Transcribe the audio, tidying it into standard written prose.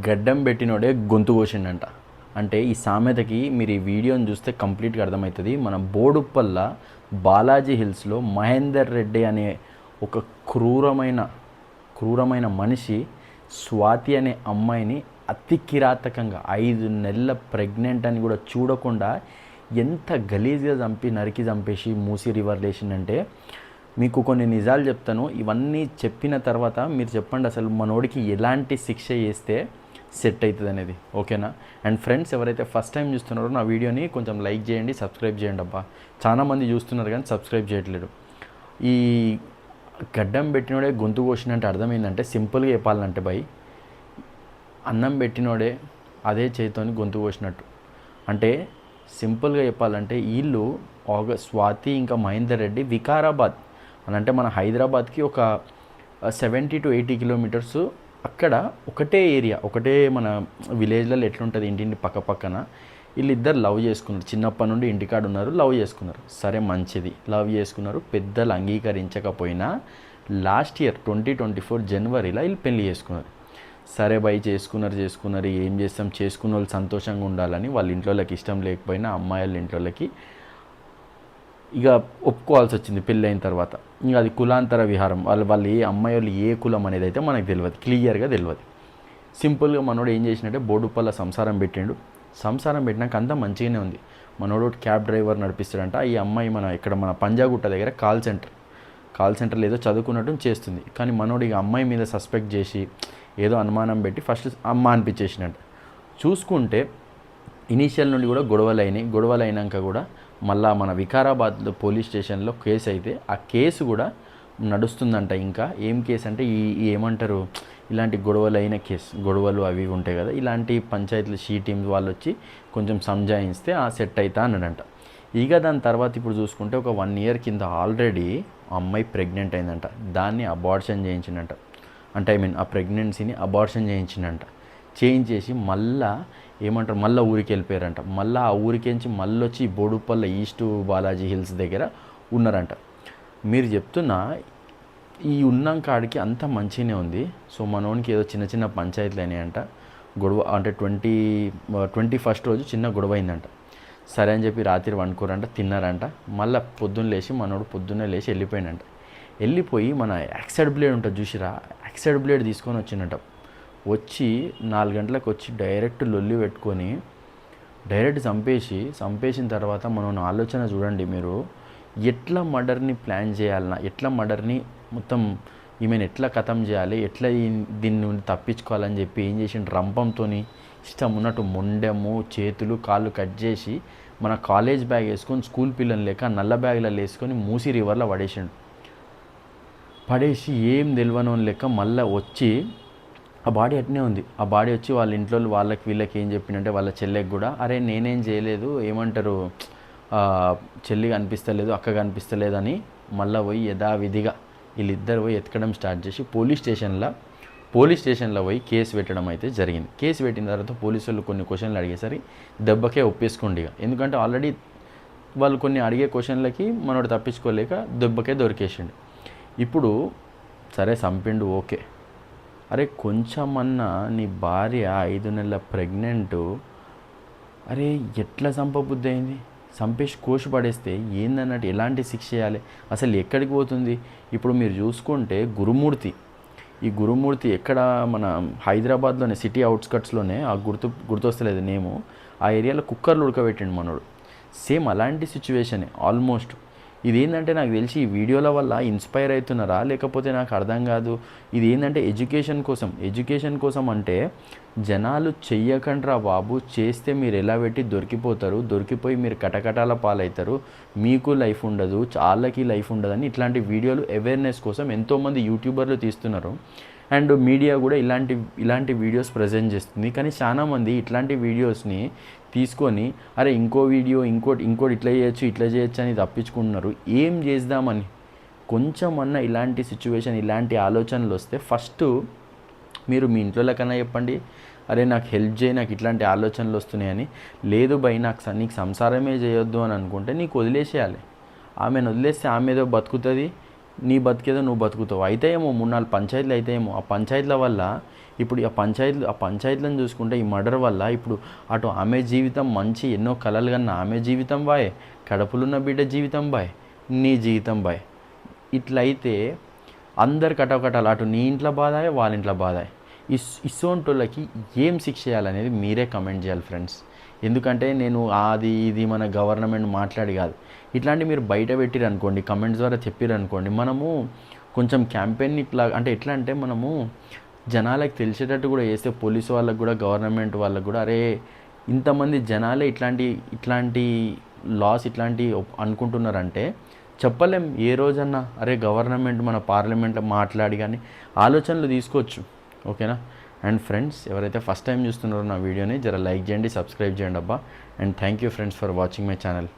గడ్డం పెట్టినోడే గొంతు కోసిండంట. అంటే ఈ సామెతకి మీరు ఈ వీడియోని చూస్తే కంప్లీట్గా అర్థమవుతుంది. మన బోడుప్పల్ల బాలాజీ హిల్స్లో మహేందర్ రెడ్డి అనే ఒక క్రూరమైన మనిషి స్వాతి అనే అమ్మాయిని అతి కిరాతకంగా 5 నెలల ప్రెగ్నెంట్ అని కూడా చూడకుండా ఎంత గలీజ్గా నరికి చంపేసి మూసి రివర్ లేచిందంటే మీకు కొన్ని నిజాలు చెప్తాను. ఇవన్నీ చెప్పిన తర్వాత మీరు చెప్పండి అసలు మనోడికి ఎలాంటి శిక్ష చేస్తే సెట్ అవుతుంది అనేది, ఓకేనా? అండ్ ఫ్రెండ్స్, ఎవరైతే ఫస్ట్ టైం చూస్తున్నారో నా వీడియోని కొంచెం లైక్ చేయండి, సబ్స్క్రైబ్ చేయండి. అబ్బా, చాలామంది చూస్తున్నారు కానీ సబ్స్క్రైబ్ చేయట్లేదు. ఈ గడ్డం పెట్టినోడే గొంతు కోసినంటే అర్థం ఏంటంటే, సింపుల్గా చెప్పాలంటే భయ్, అన్నం పెట్టినోడే అదే చేతితోని గొంతు కోసినట్టు. అంటే సింపుల్గా చెప్పాలంటే వీళ్ళు స్వాతి ఇంకా మహేందర్ రెడ్డి వికారాబాద్ అని అంటే మన హైదరాబాద్కి ఒక 70 to 80 కిలోమీటర్స్. అక్కడ ఒకటే ఏరియా, ఒకటే మన విలేజ్లలో ఎట్లుంటుంది ఇంటింటి పక్కన వీళ్ళిద్దరు లవ్ చేసుకున్నారు. చిన్నప్పటి నుండి ఇంటికాడ ఉన్నారు, లవ్ చేసుకున్నారు. సరే మంచిది, లవ్ చేసుకున్నారు. పెద్దలు అంగీకరించకపోయినా లాస్ట్ ఇయర్ 2024 జనవరిలో వీళ్ళు పెళ్లి చేసుకున్నారు. సరే బై, చేసుకున్నారు. ఏం చేస్తాం, చేసుకున్న వాళ్ళు సంతోషంగా ఉండాలని వాళ్ళ ఇంట్లోకి ఇష్టం లేకపోయినా అమ్మాయిల ఇంట్లోకి ఇక ఒప్పుకోవాల్సి వచ్చింది పెళ్ళి అయిన తర్వాత. ఇంకా అది కులాంతర విహారం. వాళ్ళు ఏ అమ్మాయి వాళ్ళు ఏ కులం అనేది అయితే మనకు తెలియదు, క్లియర్గా తెలియదు. సింపుల్గా మనోడు ఏం చేసినట్టే బోడుప్పల్ల సంసారం పెట్టినాక అంతా మంచిగానే ఉంది. మనోడు క్యాబ్ డ్రైవర్ నడిపిస్తాడంట. ఈ అమ్మాయి మన పంజాగుట్ట దగ్గర కాల్ సెంటర్లో ఏదో చదువుకున్నట్టు చేస్తుంది. కానీ మనోడు ఇక అమ్మాయి మీద సస్పెక్ట్ చేసి ఏదో అనుమానం పెట్టి ఫస్ట్ అమ్మ అనిపించేసినట్టు. చూసుకుంటే ఇనీషియల్ నుండి కూడా గొడవలు అయినాక కూడా మళ్ళా మన వికారాబాద్లో పోలీస్ స్టేషన్లో కేసు అయితే ఆ కేసు కూడా నడుస్తుందంట. ఇంకా ఏం కేసు అంటే ఏమంటారు, ఇలాంటి గొడవలు అవి ఉంటాయి కదా, ఇలాంటి పంచాయతీలు టీమ్స్ వాళ్ళు వచ్చి కొంచెం సంజాయిస్తే ఆ సెట్ అవుతా అన్నాడంట. ఇక దాని తర్వాత ఇప్పుడు చూసుకుంటే ఒక 1 year కింద ఆల్రెడీ ఆ అమ్మాయి ప్రెగ్నెంట్ అయిందంట. దాన్ని అబార్షన్ చేయించిందంట. అంటే ఆ ప్రెగ్నెన్సీని అబార్షన్ చేయించేసి మళ్ళీ ఊరికి వెళ్ళిపోయారంట. మళ్ళీ ఆ ఊరికేంచి మళ్ళీ వచ్చి బోడుప్పల్ల ఈస్ట్ బాలాజీ హిల్స్ దగ్గర ఉన్నారంట. మీరు చెప్తున్నా ఈ ఉన్నాం కాడికి అంతా మంచిగానే ఉంది. సో మనోనికి ఏదో చిన్న పంచాయతీలు అయినాయంట. గొడవ అంటే 21st రోజు చిన్న గొడవ అయిందంట. సరే అని చెప్పి రాత్రి వండుకోరంట, తిన్నారంట. మళ్ళీ పొద్దున్నే లేచి వెళ్ళిపోయి మన యాక్సైడ్ బ్లేడ్ ఉంటుంది చూసిరా, యాక్సైడ్ బ్లేడ్ తీసుకొని వచ్చిందంట. వచ్చి 4 గంటలకు వచ్చి డైరెక్ట్ లొల్లి పెట్టుకొని డైరెక్ట్ చంపేసిన తర్వాత మనం ఆలోచన చూడండి మీరు, ఎట్లా మర్డర్ని ప్లాన్ చేయాలన్నా, ఎట్లా మర్డర్ని మొత్తం ఈమెను ఎట్లా ఖతం చేయాలి, ఎట్లా దీన్ని నుండి తప్పించుకోవాలని చెప్పి ఏం చేసిండు, రంపంతో ఇష్టం ఉన్నట్టు మొండెము చేతులు కాళ్ళు కట్ చేసి మన కాలేజ్ బ్యాగ్ వేసుకొని స్కూల్ పిల్లలు లేక నల్ల బ్యాగ్లలో వేసుకొని మూసి రివర్లో పడేసి ఏం తెలియనోని లెక్క మళ్ళీ వచ్చి ఆ బాడీ అట్నే ఉంది. ఆ బాడీ వచ్చి వాళ్ళ ఇంట్లో వీళ్ళకి ఏం చెప్పిందంటే వాళ్ళ చెల్లెకి కూడా, అరే నేనేం చేయలేదు, ఏమంటారు చెల్లి కనిపిస్తలేదు, అక్క కనిపిస్తలేదు అని మళ్ళీ పోయి యథావిధిగా వీళ్ళిద్దరు పోయి ఎతకడం స్టార్ట్ చేసి పోలీస్ స్టేషన్లో పోయి కేసు పెట్టడం అయితే జరిగింది. కేసు పెట్టిన తర్వాత పోలీసు వాళ్ళు కొన్ని క్వశ్చన్లు అడిగేసరికి దెబ్బకే ఒప్పేసుకోండి ఇక. ఎందుకంటే ఆల్రెడీ వాళ్ళు కొన్ని అడిగే క్వశ్చన్లకి మనోడు తప్పించుకోలేక దెబ్బకే దొరికేసిండు. ఇప్పుడు సరే చంపిండు, ఓకే. అరే కొంచెమన్నా నీ భార్య 5 నెలల ప్రెగ్నెంట్, అరే ఎట్లా చంపబుద్ధి అయింది? చంపేసి కోసి పడేస్తే ఏందన్నట్టు ఎలాంటి శిక్ష చేయాలి? అసలు ఎక్కడికి పోతుంది? ఇప్పుడు మీరు చూసుకుంటే ఈ గురుమూర్తి ఎక్కడ మన హైదరాబాద్లోనే సిటీ అవుట్స్కట్స్లోనే, ఆ గుర్తొస్తలేదు నేము, ఆ ఏరియాలో కుక్కర్లు ఉడకబెట్టిండు మనోడు. సేమ్ అలాంటి సిచ్యువేషనే ఆల్మోస్ట్. ఇదేంటంటే నాకు తెలిసి ఈ వీడియోల వల్ల ఇన్స్పైర్ అవుతున్నారా లేకపోతే నాకు అర్థం కాదు. ఇది ఏంటంటే ఎడ్యుకేషన్ కోసం అంటే జనాలు చెయ్యకండ్రా బాబు, చేస్తే మీరు ఎలా పెట్టి దొరికిపోయి మీరు కటకటాల పాలవుతారు, మీకు లైఫ్ ఉండదు, వాళ్ళకి లైఫ్ ఉండదని ఇట్లాంటి వీడియోలు అవేర్నెస్ కోసం ఎంతోమంది యూట్యూబర్లు తీస్తున్నారు. అండ్ మీడియా కూడా ఇలాంటి వీడియోస్ ప్రజెంట్ చేస్తుంది. కానీ చాలామంది ఇట్లాంటి వీడియోస్ని తీసుకొని అరే ఇంకో వీడియో ఇంకోటి ఇట్లా చేయొచ్చు అని తప్పించుకుంటున్నారు. ఏం చేద్దామని కొంచెమన్నా ఇలాంటి సిచ్యువేషన్, ఇలాంటి ఆలోచనలు వస్తే ఫస్ట్ మీరు మీ ఇంట్లో కన్నా చెప్పండి, అరే నాకు హెల్ప్ చేయి, నాకు ఇట్లాంటి ఆలోచనలు వస్తున్నాయని. లేదు భయ్ నీకు సంసారమే చేయొద్దు అని అనుకుంటే నీకు వదిలేసేయాలి. ఆమెను వదిలేస్తే ఆమె ఏదో బతుకుతుంది, నీ బతికేదో నువ్వు బతుకుతావు. అయితే ఏమో 3-4 పంచాయతీలు అయితే ఏమో, ఆ పంచాయతీల వల్ల ఇప్పుడు ఆ పంచాయతీలను చూసుకుంటే ఈ మర్డర్ వల్ల ఇప్పుడు అటు ఆమె జీవితం మంచి ఎన్నో కలలు కన్నా ఆమె జీవితం బాయ్, కడుపులున్న బిడ్డ జీవితం బాయ్, నీ జీవితం బాయ్. ఇట్లయితే అందరు కటకటాలు, అటు నీ ఇంట్లో బాధాయే, వాళ్ళ ఇంట్లో బాధాయే. ఇసోంటోళ్ళకి ఏం శిక్ష చేయాలనేది మీరే కమెంట్ చేయాలి ఫ్రెండ్స్. ఎందుకంటే నేను అది ఇది మన గవర్నమెంట్ మాట్లాడి కాదు, ఇట్లాంటి మీరు బయట పెట్టిరనుకోండి, కమెంట్స్ ద్వారా చెప్పిరనుకోండి, మనము కొంచెం క్యాంపెయిన్ ఇట్లా అంటే ఎట్లా అంటే మనము జనాలకు తెలిసేటట్టు కూడా చేస్తే, పోలీసు వాళ్ళకు కూడా గవర్నమెంట్ వాళ్ళకు కూడా, అరే ఇంతమంది జనాలే ఇట్లాంటి లాస్ ఇట్లాంటి అనుకుంటున్నారంటే చెప్పలేం ఏ రోజన్నా అరే గవర్నమెంట్ మన పార్లమెంట్లో మాట్లాడి కానీ ఆలోచనలు తీసుకోవచ్చు. ఓకేనా. అండ్ ఫ్రెండ్స్, ఎవరైతే ఫస్ట్ టైం చూస్తున్నారో నా వీడియోని జర లైక్ చేయండి, సబ్స్క్రైబ్ చేయండి అబ్బా. And thank you friends for watching my channel.